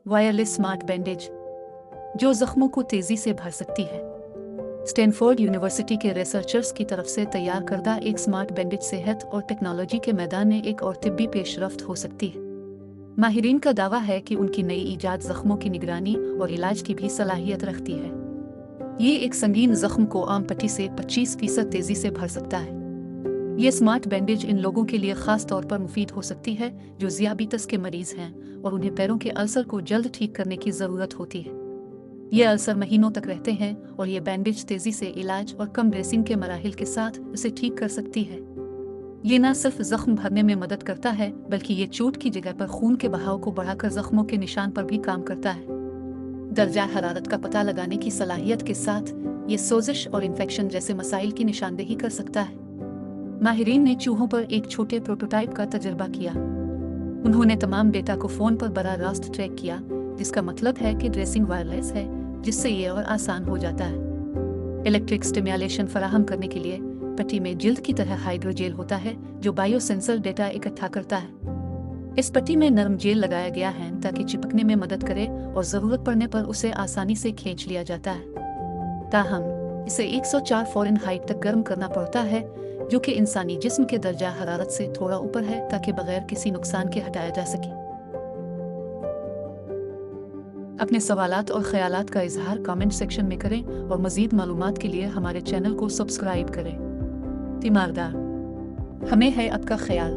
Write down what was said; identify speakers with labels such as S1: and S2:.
S1: Wireless smart bandage जो जख्मों को तेजी से भर सकती है। स्टैनफोर्ड यूनिवर्सिटी के रिसर्चर्स की तरफ से तैयार करदा एक स्मार्ट बैंडेज सेहत और टेक्नोलॉजी के मैदान में एक और तिब्बी पेशरफ्त हो सकती है। माहिरीन का दावा है कि उनकी नई ईजाद जख्मों की निगरानी और इलाज की भी सलाहियत रखती है। ये एक संगीन जख्म को आम पट्टी से 25% तेजी से भर सकता है। ये स्मार्ट बैंडेज इन लोगों के लिए खास तौर पर मुफीद हो सकती है जो ज़ियाबीतस के मरीज हैं और उन्हें पैरों के अल्सर को जल्द ठीक करने की ज़रूरत होती है। ये अल्सर महीनों तक रहते हैं और ये बैंडेज तेजी से इलाज और कम ड्रेसिंग के मराहिल के साथ उसे ठीक कर सकती है। ये न सिर्फ जख्म भरने में मदद करता है बल्कि ये चोट की जगह पर खून के बहाव को बढ़ाकर जख्मों के निशान पर भी काम करता है। दर्जा हरारत का पता लगाने की सलाहियत के साथ ये सोजिश और इन्फेक्शन जैसे मसाइल की निशानदेही कर सकता है। माहिरीन ने चूहों पर एक छोटे प्रोटोटाइप का तजर्बा किया। उन्होंने तमाम डेटा को फ़ोन पर बराह रास्त ट्रैक किया, जिसका मतलब है कि ड्रेसिंग वायरलेस है, जिससे ये और आसान हो जाता है। इलेक्ट्रिक स्टिम्युलेशन फराहम करने के लिए पट्टी में जिल्द की तरह हाइड्रोजेल होता है जो बायोसेंसर डेटा इकट्ठा करता है। इस पट्टी में नरम जेल लगाया गया है ताकि चिपकने में मदद करे और ज़रूरत पड़ने पर उसे आसानी से खींच लिया जाता है। ताहम इसे 104 फ़ारेनहाइट तक गर्म करना पड़ता है, जो कि इंसानी जिस्म के दर्जा हरारत से थोड़ा ऊपर है, ताकि बगैर किसी नुकसान के हटाया जा सके। अपने सवालात और ख्यालात का इजहार कमेंट सेक्शन में करें और मज़ीद मालूमात के लिए हमारे चैनल को सब्सक्राइब करें। तीमारदार, हमें है आपका ख्याल।